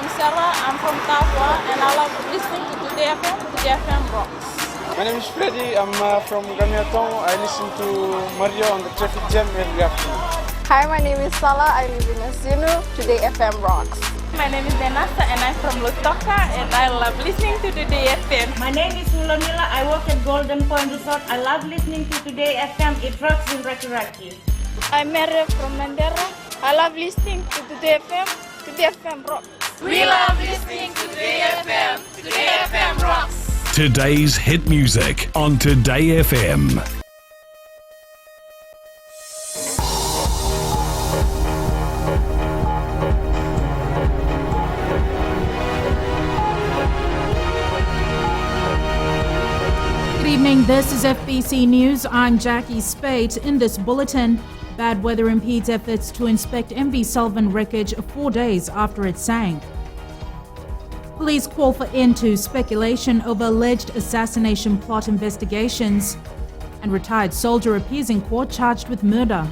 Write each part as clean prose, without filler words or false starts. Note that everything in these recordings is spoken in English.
I'm Sarah, I'm from Tafwa, and I love listening to Today FM. Today FM rocks. My name is Freddy, I'm from Gamiatong. I listen to Mario on the traffic jam every afternoon. Hi, my name is Salah, I live in Asinu. Today FM rocks. My name is Denasa, and I'm from Lutoka, and I love listening to Today FM. My name is Mulamila, I work at Golden Point Resort. I love listening to Today FM. It rocks in Raki Raki. I'm Mary from Mandera. I love listening to Today FM. Today FM rocks. We love listening to Today FM. Today FM rocks. Today's hit music on Today FM. Good evening, this is FBC News. I'm Jackie Spate. In this bulletin, bad weather impedes efforts to inspect MV Sullivan wreckage 4 days after it sank. Police call for end to speculation over alleged assassination plot investigations. And retired soldier appears in court charged with murder.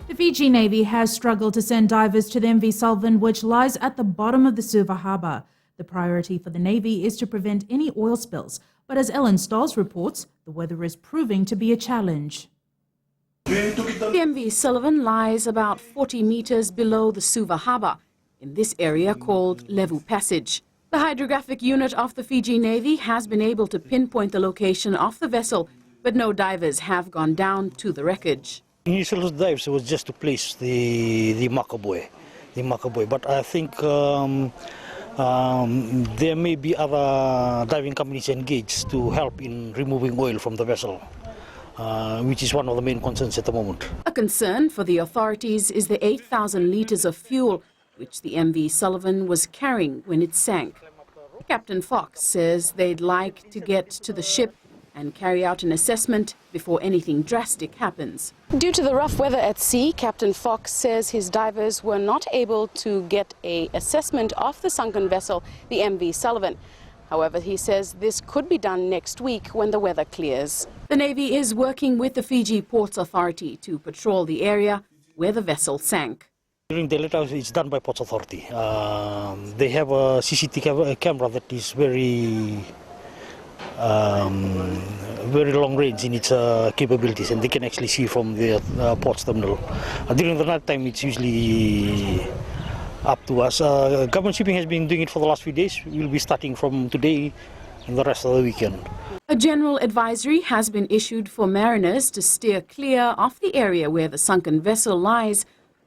The Fiji Navy has struggled to send divers to the MV Sullivan, which lies at the bottom of the Suva harbour. The priority for the Navy is to prevent any oil spills, but as Ellen Stolz reports, the weather is proving to be a challenge. The MV Sullivan lies about 40 metres below the Suva harbour, in this area called Levu Passage. The hydrographic unit of the Fiji Navy has been able to pinpoint the location of the vessel, but no divers have gone down to the wreckage. Initial dives was just to place the marker buoy, but I think there may be other diving companies engaged to help in removing oil from the vessel, which is one of the main concerns at the moment. A concern for the authorities is the 8,000 litres of fuel which the MV Sullivan was carrying when it sank. Captain Fox says they'd like to get to the ship and carry out an assessment before anything drastic happens. Due to the rough weather at sea, Captain Fox says his divers were not able to get an assessment of the sunken vessel, the MV Sullivan. However, he says this could be done next week when the weather clears. The Navy is working with the Fiji Ports Authority to patrol the area where the vessel sank. During the later, it's done by Ports Authority. They have a CCTV camera that is very long range in its capabilities, and they can actually see from the ports terminal. During the night time, it's usually up to us. Government shipping has been doing it for the last few days. We'll be starting from today and the rest of the weekend. A general advisory has been issued for mariners to steer clear of the area where the sunken vessel lies,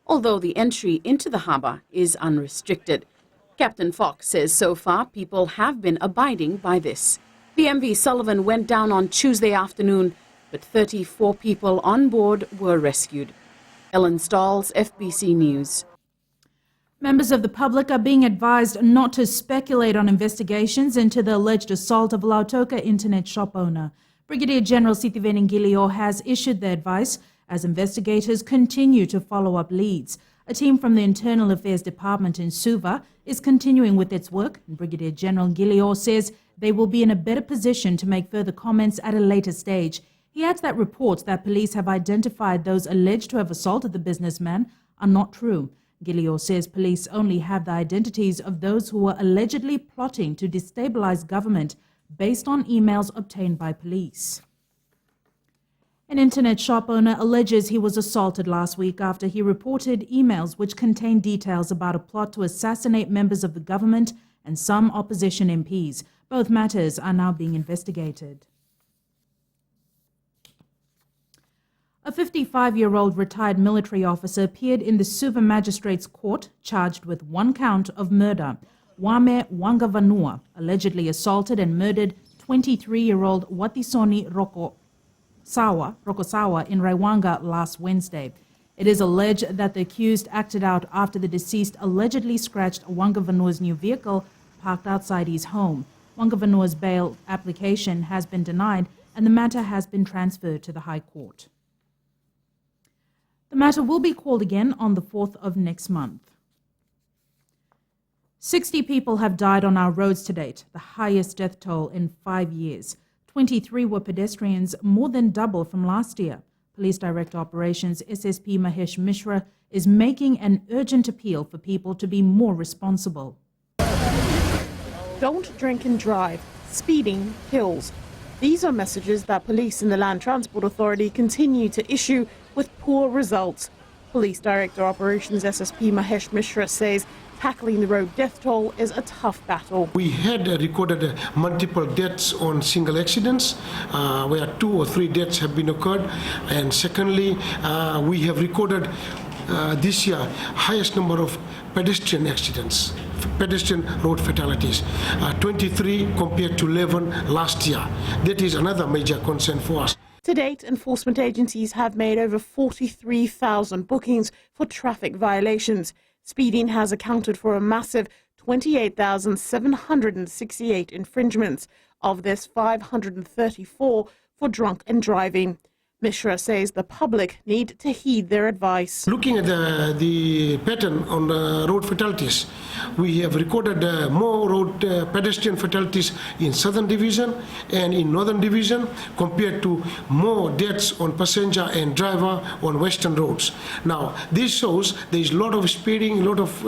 although the entry into the harbour is unrestricted. Captain Fox says so far people have been abiding by this. The MV Sullivan went down on Tuesday afternoon, but 34 people on board were rescued. Ellen Stolz, FBC News. Members of the public are being advised not to speculate on investigations into the alleged assault of Lautoka internet shop owner. Brigadier General Sitiveni Ngilio has issued the advice as investigators continue to follow up leads. A team from the Internal Affairs Department in Suva is continuing with its work, and Brigadier General Ngilio says they will be in a better position to make further comments at a later stage. He adds that reports that police have identified those alleged to have assaulted the businessman are not true. Ngilio says police only have the identities of those who were allegedly plotting to destabilize government based on emails obtained by police. An internet shop owner alleges he was assaulted last week after he reported emails which contained details about a plot to assassinate members of the government and some opposition MPs. Both matters are now being investigated. A 55-year-old retired military officer appeared in the Suva Magistrates Court charged with one count of murder. Wame Wangavanua allegedly assaulted and murdered 23-year-old Watisoni Rokosawa in Raiwanga last Wednesday. It is alleged that the accused acted out after the deceased allegedly scratched Wangavanua's new vehicle parked outside his home. Wangavanua's bail application has been denied and the matter has been transferred to the High Court. The matter will be called again on the 4th of next month. 60 people have died on our roads to date, the highest death toll in 5 years. 23 were pedestrians, more than double from last year. Police Director Operations SSP Mahesh Mishra is making an urgent appeal for people to be more responsible. Don't drink and drive. Speeding kills. These are messages that police in the Land Transport Authority continue to issue with poor results. Police Director Operations SSP Mahesh Mishra says tackling the road death toll is a tough battle. We had recorded multiple deaths on single accidents, where 2 or 3 deaths have been occurred. And secondly, we have recorded this year highest number of pedestrian accidents, pedestrian road fatalities, 23 compared to 11 last year. That is another major concern for us. To date, enforcement agencies have made over 43,000 bookings for traffic violations. Speeding has accounted for a massive 28,768 infringements. Of this, 534 for drunk and driving. Mishra says the public need to heed their advice. Looking at the pattern on road fatalities, we have recorded more road pedestrian fatalities in Southern Division and in Northern Division compared to more deaths on passenger and driver on Western roads. Now, this shows there is a lot of speeding, a lot of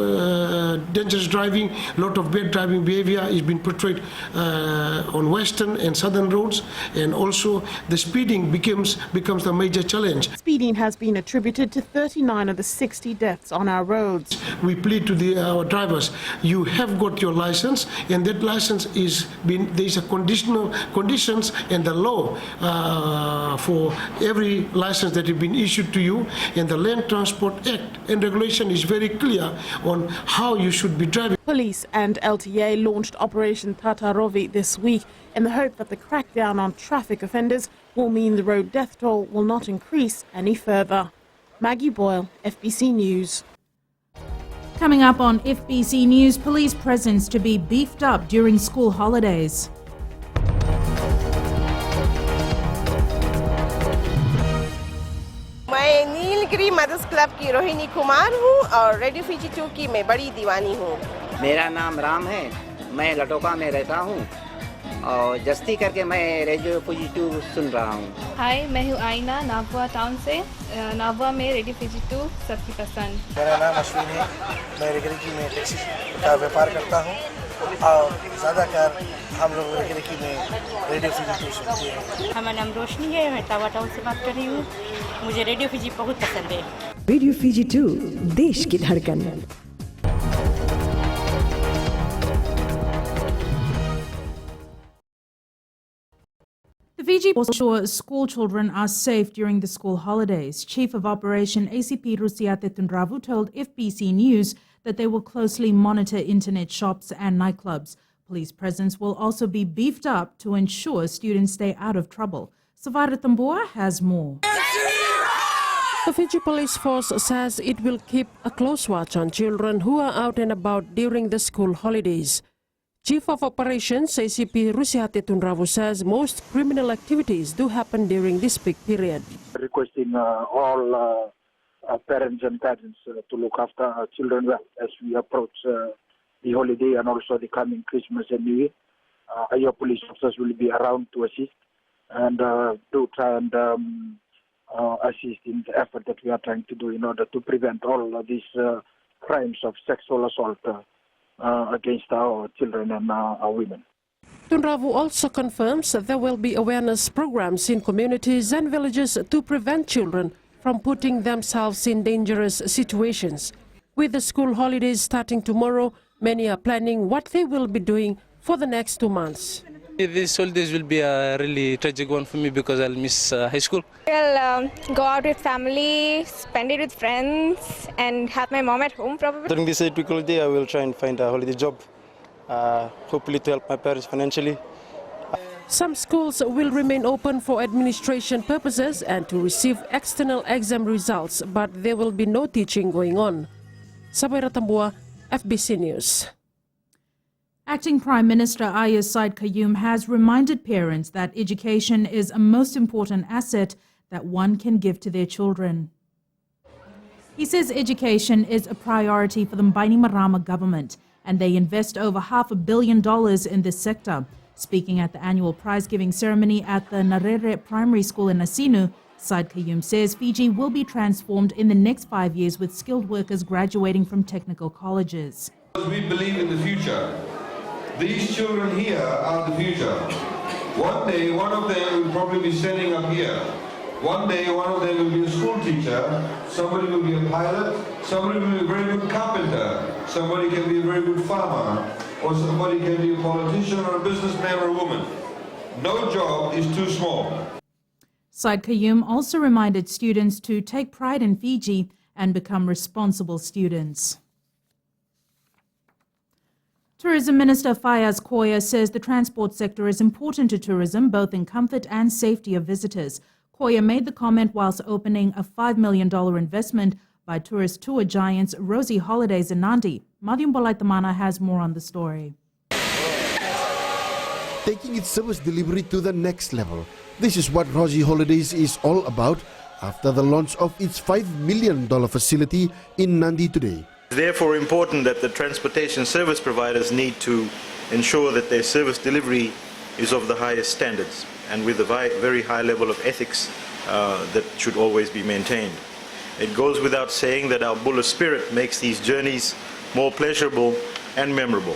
dangerous driving, a lot of bad driving behavior is being portrayed on Western and Southern roads, and also the speeding becomes the major challenge. Speeding has been attributed to 39 of the 60 deaths on our roads. We plead to our drivers, you have got your license, and that license there is a conditions and the law for every license that has been issued to you, and the Land Transport Act and regulation is very clear on how you should be driving. Police and LTA launched Operation Tatarovi this week in the hope that the crackdown on traffic offenders will mean the road death toll will not increase any further. Maggie Boyle, FBC News. Coming up on FBC News, police presence to be beefed up during school holidays. मैं Nilgiri mother's club की रोहिणी कुमार हूँ और radio Fiji 2 की मैं बड़ी दीवानी हूँ। मेरा नाम राम है, मैं लटोका में रहता हूँ और जस्ती करके मैं रेडियो फीजी 2 सुन रहा हूँ। हाय, मैं हूँ आईना नाभुआ टाउन से। नाभुआ में रेडियो फीजी 2 सबकी पसंद। मेरा नाम अश्विन है, मैं रेगरिकी में टैक्सी का व्यापार करता हूँ और ज़्यादातर हम लोग रेगरिकी में रेडियो फीजी 2 सुनते हैं। हमारा नाम रोशनी है, मैं टावा टाउन से बात कर रही हूँ। मुझे रेडियो फीजी बहुत पसंद है। रेडियो फीजी 2 देश की धड़कन। The Fiji will ensure school children are safe during the school holidays. Chief of Operation ACP Rusiate Tundravu told FBC News that they will closely monitor internet shops and nightclubs. Police presence will also be beefed up to ensure students stay out of trouble. Savara Tambua has more. The Fiji Police Force says it will keep a close watch on children who are out and about during the school holidays. Chief of Operations ACP Rusiate Tundravu says most criminal activities do happen during this peak period. Requesting all parents and guardians to look after our children well as we approach the holiday and also the coming Christmas and New Year. Our police officers will be around to assist and to try and assist in the effort that we are trying to do in order to prevent all of these crimes of sexual assault against our children and our women. Tundravu also confirms that there will be awareness programs in communities and villages to prevent children from putting themselves in dangerous situations. With the school holidays starting tomorrow, many are planning what they will be doing for the next 2 months. These holidays will be a really tragic one for me because I'll miss high school. I'll go out with family, spend it with friends, and have my mom at home probably. During this 8-week holiday, I will try and find a holiday job, hopefully to help my parents financially. Some schools will remain open for administration purposes and to receive external exam results, but there will be no teaching going on. Sabaira Tambua, FBC News. Acting Prime Minister Ayaz Said Qayyum has reminded parents that education is a most important asset that one can give to their children. He says education is a priority for the Bainimarama government and they invest over $500 million in this sector. Speaking at the annual prize-giving ceremony at the Narere Primary School in Nasinu, Said Kayum says Fiji will be transformed in the next 5 years with skilled workers graduating from technical colleges. We believe in the future. These children here are the future. One day, one of them will probably be standing up here. One day, one of them will be a school teacher. Somebody will be a pilot. Somebody will be a very good carpenter. Somebody can be a very good farmer. Or somebody can be a politician or a businessman or a woman. No job is too small. Said Kayum also reminded students to take pride in Fiji and become responsible students. Tourism Minister Fayaz Koya says the transport sector is important to tourism, both in comfort and safety of visitors. Koya made the comment whilst opening a $5 million investment by tourist tour giants Rosie Holidays in Nandi. Madhyam Bolaitamana has more on the story. Taking its service delivery to the next level. This is what Rosie Holidays is all about after the launch of its $5 million facility in Nandi today. It's therefore important that the transportation service providers need to ensure that their service delivery is of the highest standards and with a very high level of ethics that should always be maintained. It goes without saying that our Bulla spirit makes these journeys more pleasurable and memorable.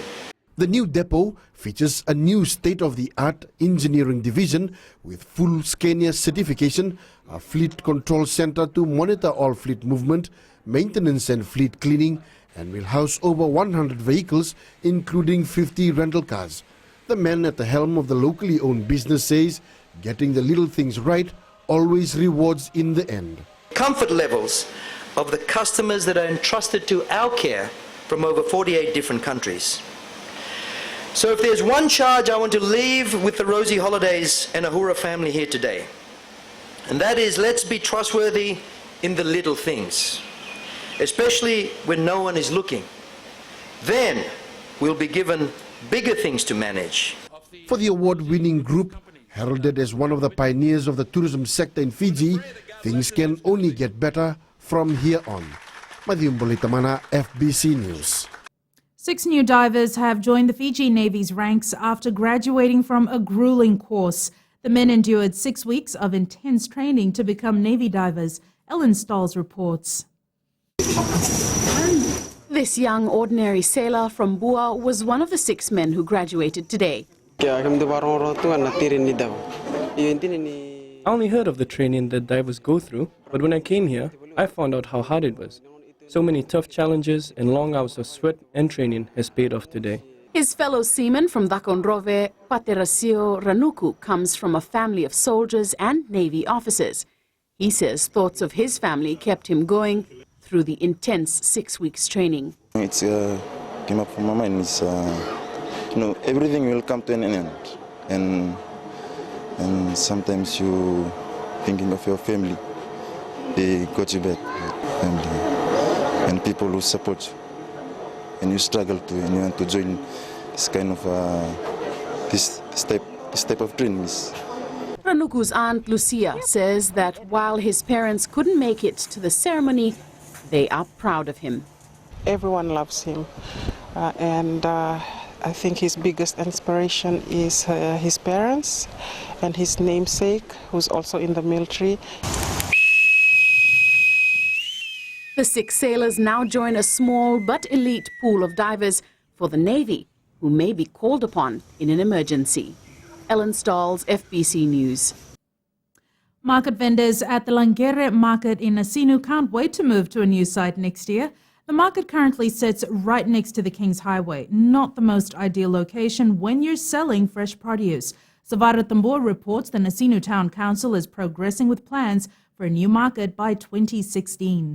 The new depot features a new state-of-the-art engineering division with full Scania certification, a fleet control center to monitor all fleet movement, maintenance and fleet cleaning, and will house over 100 vehicles, including 50 rental cars. The man at the helm of the locally owned business says getting the little things right always rewards in the end. Comfort levels of the customers that are entrusted to our care from over 48 different countries. So if there's one charge I want to leave with the Rosie Holidays and Ahura family here today, and that is, let's be trustworthy in the little things, especially when no one is looking. Then we'll be given bigger things to manage. For the award-winning group, heralded as one of the pioneers of the tourism sector in Fiji, things can only get better from here on. Madhyam Bolaitamana, FBC News. 6 new divers have joined the Fiji Navy's ranks after graduating from a grueling course. The men endured 6 weeks of intense training to become Navy divers. Ellen Stolz reports. This young ordinary sailor from Bua was one of the 6 men who graduated today. I only heard of the training that divers go through, but when I came here, I found out how hard it was. So many tough challenges and long hours of sweat and training has paid off today. His fellow seaman from Dakonrove, Paterasio Ranuku, comes from a family of soldiers and Navy officers. He says thoughts of his family kept him going through the intense 6 weeks training. It came up from my mind. It's, everything will come to an end, and sometimes you thinking of your family. They got you back, family, and people who support you, and you struggle to, and you want to join this kind of this type of dreams. Ranuku's aunt Lucia says that while his parents couldn't make it to the ceremony, they are proud of him. Everyone loves him, and I think his biggest inspiration is his parents and his namesake, who's also in the military. The 6 sailors now join a small but elite pool of divers for the Navy, who may be called upon in an emergency. Ellen Stolz, FBC News. Market vendors at the Langere market in Asinu can't wait to move to a new site next year. The market currently sits right next to the King's Highway, not the most ideal location when you're selling fresh produce. Savara Tambor reports the Asinu Town Council is progressing with plans for a new market by 2016.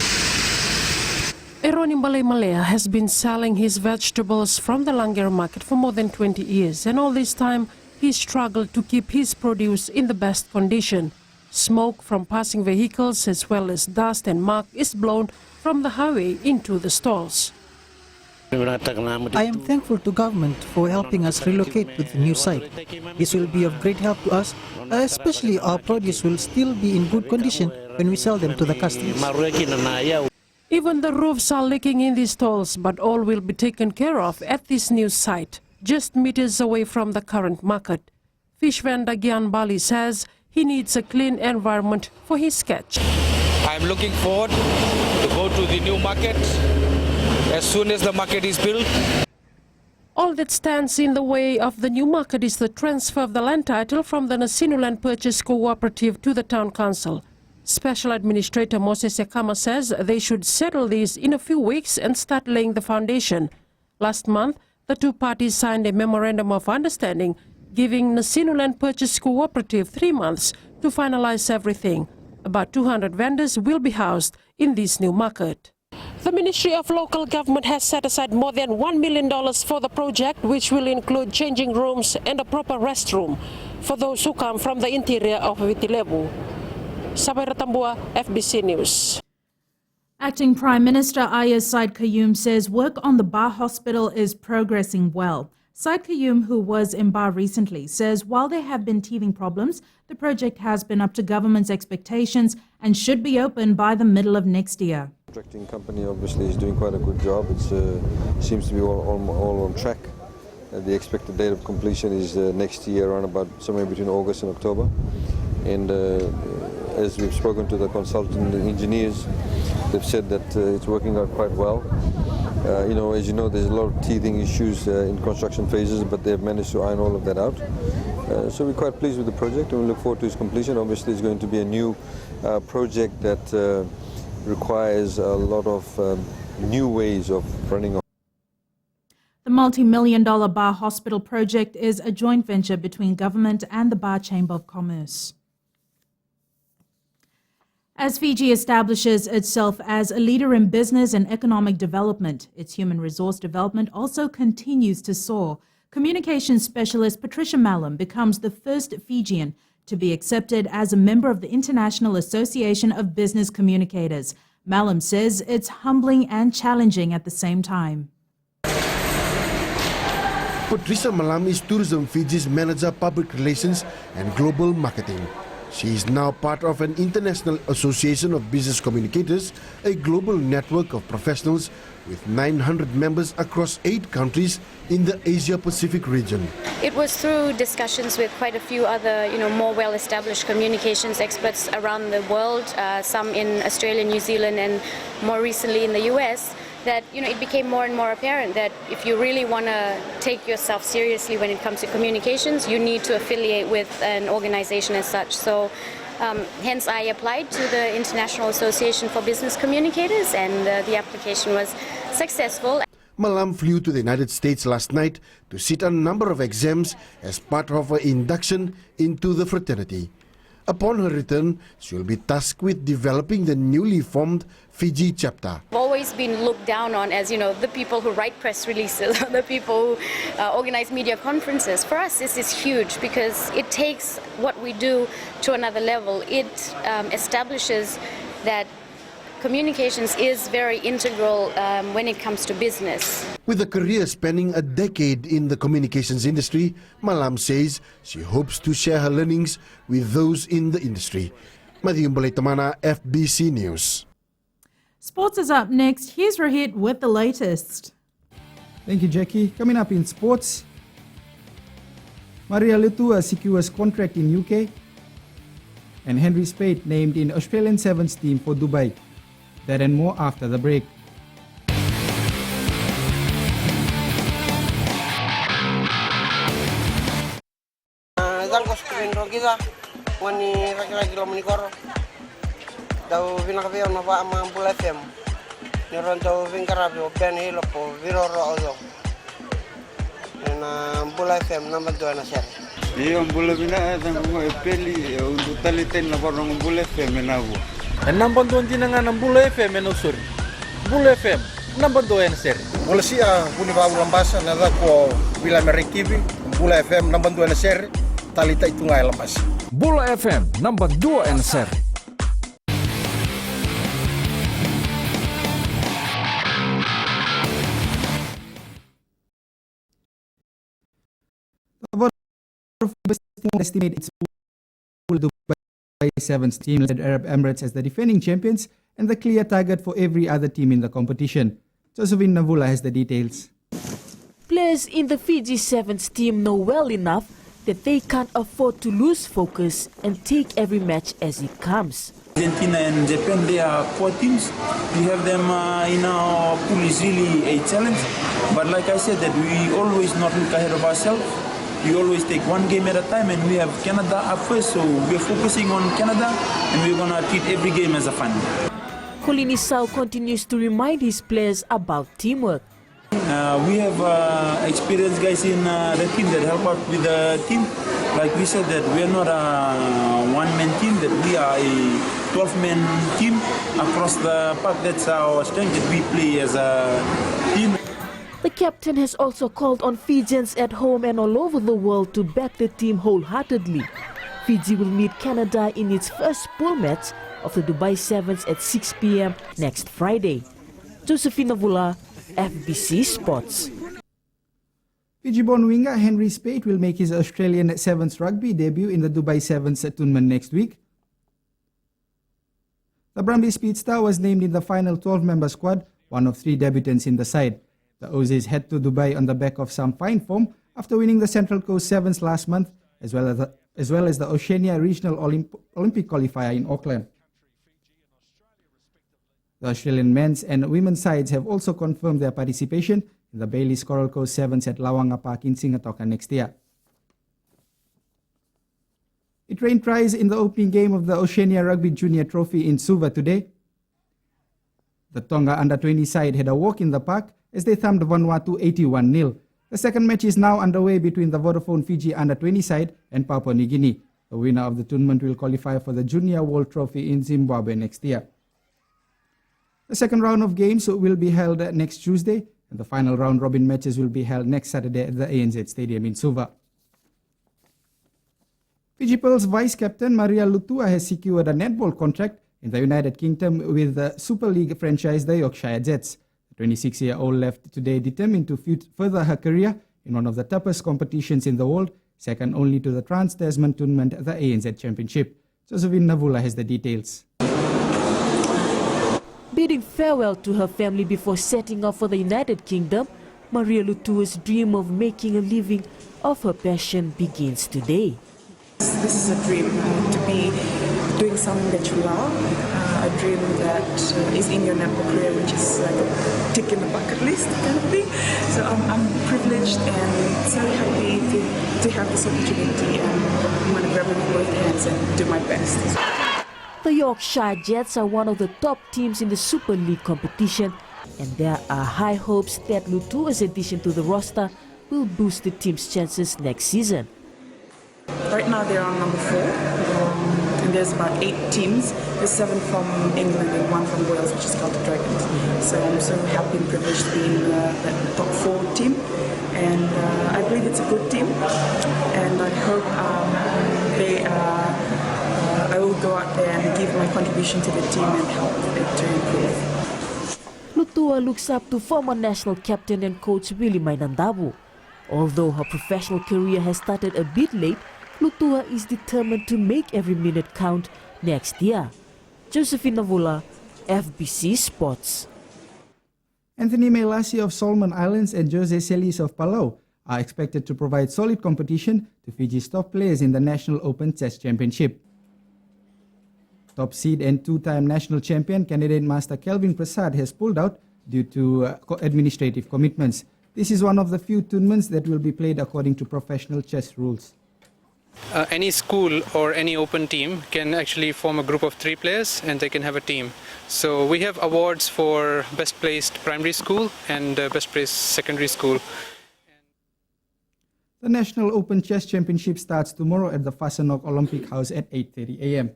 Eronim Malaya has been selling his vegetables from the Langere market for more than 20 years, and all this time he struggled to keep his produce in the best condition. Smoke from passing vehicles as well as dust and muck is blown from the highway into the stalls. I am thankful to government for helping us relocate to the new site. This will be of great help to us, especially our produce will still be in good condition when we sell them to the customers. Even the roofs are leaking in these stalls, but all will be taken care of at this new site, just meters away from the current market. Fish vendor Gian Bali says he needs a clean environment for his catch. I'm looking forward to go to the new market as soon as the market is built. All that stands in the way of the new market is the transfer of the land title from the Nasinu Land Purchase Cooperative to the Town Council. Special Administrator Moses Yakama says they should settle this in a few weeks and start laying the foundation. Last month, the two parties signed a memorandum of understanding, giving Nasinu Land Purchase Cooperative 3 months to finalize everything. About 200 vendors will be housed in this new market. The Ministry of Local Government has set aside more than $1 million for the project, which will include changing rooms and a proper restroom for those who come from the interior of Vitilevu. Sabai Ratambua, FBC News. Acting Prime Minister Ayaz Said Qayyum says work on the Ba Hospital is progressing well. Said Qayyum, who was in Ba recently, says while there have been teething problems, the project has been up to government's expectations and should be open by the middle of next year. The contracting company obviously is doing quite a good job. It seems to be all on track. The expected date of completion is next year, around about somewhere between August and October. And as we've spoken to the consultant engineers, they've said that it's working out quite well. As you know, there's a lot of teething issues in construction phases, but they've managed to iron all of that out. So we're quite pleased with the project and we look forward to its completion. Obviously, it's going to be a new project that requires a lot of new ways of running. The multi-million-dollar Ba Hospital project is a joint venture between government and the Ba Chamber of Commerce. As Fiji establishes itself as a leader in business and economic development, its human resource development also continues to soar. Communications specialist Patricia Mallam becomes the first Fijian to be accepted as a member of the International Association of Business Communicators. Mallam says it's humbling and challenging at the same time. Patricia Mallam is Tourism Fiji's Manager Public Relations and Global Marketing. She is now part of an International Association of Business Communicators, a global network of professionals with 900 members across 8 countries in the Asia-Pacific region. It was through discussions with quite a few other, more well-established communications experts around the world, some in Australia, New Zealand, and more recently in the US, that it became more and more apparent that if you really want to take yourself seriously when it comes to communications, you need to affiliate with an organization as such. So hence I applied to the International Association for Business Communicators, and the application was successful. Mallam flew to the United States last night to sit a number of exams as part of her induction into the fraternity. Upon her return, she will be tasked with developing the newly formed Fiji chapter. I've always been looked down on as, the people who write press releases, the people who organize media conferences. For us, this is huge because it takes what we do to another level. It establishes that communications is very integral when it comes to business. With a career spanning a decade in the communications industry, Mallam says she hopes to share her learnings with those in the industry. Madhyum Tamana, FBC News. Sports is up next. Here's Rohit with the latest. Thank you, Jackie. Coming up in sports, Maria Lutua secures contract in UK, and Henry Speight named in Australian Sevens team for Dubai. That and more after the break. Number 2 ng Bula FM enusur. Bula FM number 2 en seri. Bula sia puni ba lambasa na ko bila merikibi Bula FM number 2 en seri talita itu ngai lambas. Bula FM number 2 en seri. Estimate its Dubai Sevens team led Arab Emirates as the defending champions and the clear target for every other team in the competition. Josephine Navula has the details. Players in the Fiji Sevens team know well enough that they can't afford to lose focus and take every match as it comes. Argentina and Japan, they are core teams. We have them in our pool is really a challenge. But like I said, that we always not look ahead of ourselves. We always take one game at a time, and we have Canada up first, so we're focusing on Canada, and we're going to treat every game as a final. Kolini Sau continues to remind his players about teamwork. We have experienced guys in the team that help out with the team. Like we said, that we are not a one-man team, that we are a 12-man team across the park. That's our strength, that we play as a team. The captain has also called on Fijians at home and all over the world to back the team wholeheartedly. Fiji will meet Canada in its first pool match of the Dubai Sevens at 6 p.m. next Friday. Josephina Vula, FBC Sports. Fiji-born winger Henry Speight will make his Australian Sevens rugby debut in the Dubai Sevens tournament next week. The Brumbies speedster was named in the final 12-member squad, one of 3 debutants in the side. The Aussies head to Dubai on the back of some fine form after winning the Central Coast Sevens last month, as well as the Oceania Regional Olympic qualifier in Auckland. The Australian men's and women's sides have also confirmed their participation in the Bailey's Coral Coast Sevens at Lawanga Park in Singatoka next year. It rained tries in the opening game of the Oceania Rugby Junior Trophy in Suva today. The Tonga under-20 side had a walk in the park as they thumped Vanuatu 81-0. The second match is now underway between the Vodafone Fiji under-20 side and Papua New Guinea. The winner of the tournament will qualify for the Junior World Trophy in Zimbabwe next year. The second round of games will be held next Tuesday, and the final round-robin matches will be held next Saturday at the ANZ Stadium in Suva. Fiji Pearl's vice-captain Maria Lutua has secured a netball contract in the United Kingdom with the Super League franchise, the Yorkshire Jets. The 26-year-old left today determined to further her career in one of the toughest competitions in the world, second only to the Trans-Tasman tournament, the ANZ Championship. Josephine Navula has the details. Bidding farewell to her family before setting off for the United Kingdom, Maria Lutua's dream of making a living of her passion begins today. This is a dream to be doing something that you love, a dream that is in your netball career, which is like a tick in the bucket list kind of thing. So I'm privileged and so happy to have this opportunity, and I'm going to grab it with both hands and do my best. The Yorkshire Jets are one of the top teams in the Super League competition, and there are high hopes that Lutua's addition to the roster will boost the team's chances next season. Right now they're on number 4, and there's about 8 teams. There's 7 from England and 1 from Wales, which is called the Dragons. So I'm so happy and privileged to be in that top 4 team, and I believe it's a good team, and I hope I will go out there and give my contribution to the team and help it to improve. Lutua looks up to former national captain and coach Willie Mainandavu. Although her professional career has started a bit late, Lutua is determined to make every minute count next year. Josephine Navula, FBC Sports. Anthony Melasi of Solomon Islands and Jose Celis of Palau are expected to provide solid competition to Fiji's top players in the National Open Chess Championship. Top seed and 2-time national champion Canadian master Kelvin Prasad has pulled out due to administrative commitments. This is one of the few tournaments that will be played according to professional chess rules. Any school or any open team can actually form a group of 3 players and they can have a team. So we have awards for best placed primary school and best placed secondary school. The National Open Chess Championship starts tomorrow at the Fasanok Olympic House at 8:30 a.m.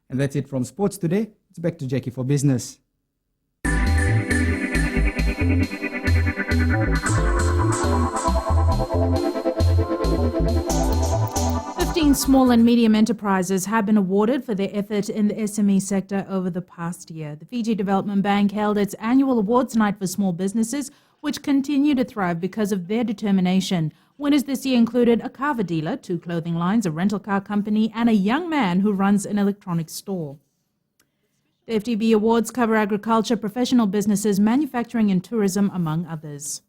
And that's it from sports today. It's back to Jackie for business. 15 small and medium enterprises have been awarded for their effort in the SME sector over the past year. The Fiji Development Bank held its annual awards night for small businesses, which continue to thrive because of their determination. Winners this year included a carver dealer, 2 clothing lines, a rental car company, and a young man who runs an electronics store. The FDB Awards cover agriculture, professional businesses, manufacturing and tourism, among others.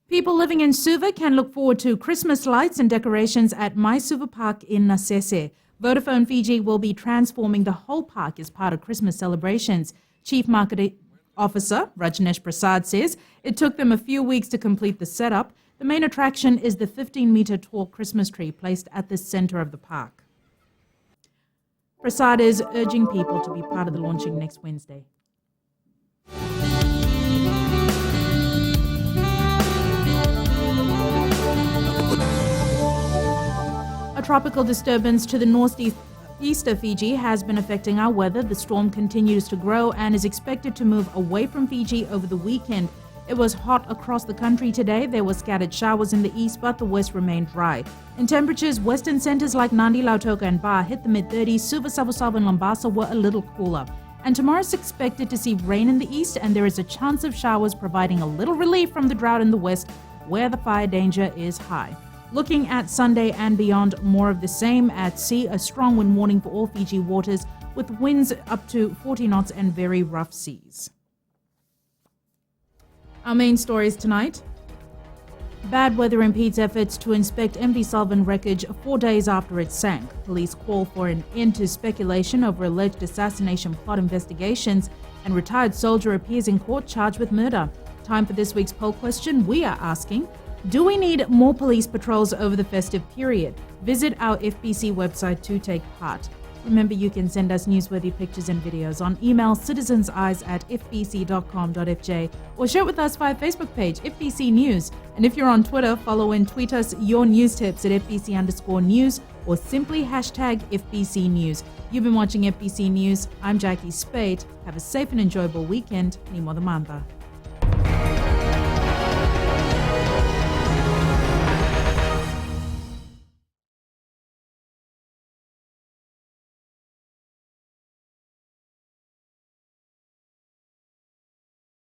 People living in Suva can look forward to Christmas lights and decorations at My Suva Park in Nasese. Vodafone Fiji will be transforming the whole park as part of Christmas celebrations. Chief Marketing Officer Rajneesh Prasad says it took them a few weeks to complete the setup. The main attraction is the 15-meter tall Christmas tree placed at the center of the park. Prasad is urging people to be part of the launching next Wednesday. A tropical disturbance to the northeast of Fiji has been affecting our weather. The storm continues to grow and is expected to move away from Fiji over the weekend. It was hot across the country today. There were scattered showers in the east, but the west remained dry. In temperatures, western centres like Nadi, Lautoka and Ba hit the mid-30s. Suva, Sabu and Lambasa were a little cooler. And tomorrow is expected to see rain in the east, and there is a chance of showers providing a little relief from the drought in the west, where the fire danger is high. Looking at Sunday and beyond, more of the same. At sea, a strong wind warning for all Fiji waters, with winds up to 40 knots and very rough seas. Our main stories tonight. Bad weather impedes efforts to inspect MV Sullivan wreckage 4 days after it sank. Police call for an end to speculation over alleged assassination plot investigations, and retired soldier appears in court charged with murder. Time for this week's poll question. We are asking, do we need more police patrols over the festive period? Visit our FBC website to take part. Remember, you can send us newsworthy pictures and videos on email citizenseyes@fbc.com.fj or share it with us via Facebook page, FBC News. And if you're on Twitter, follow and tweet us your news tips at FBC_news or simply hashtag FBC News. You've been watching FBC News. I'm Jackie Spade. Have a safe and enjoyable weekend. Ni modo mamba.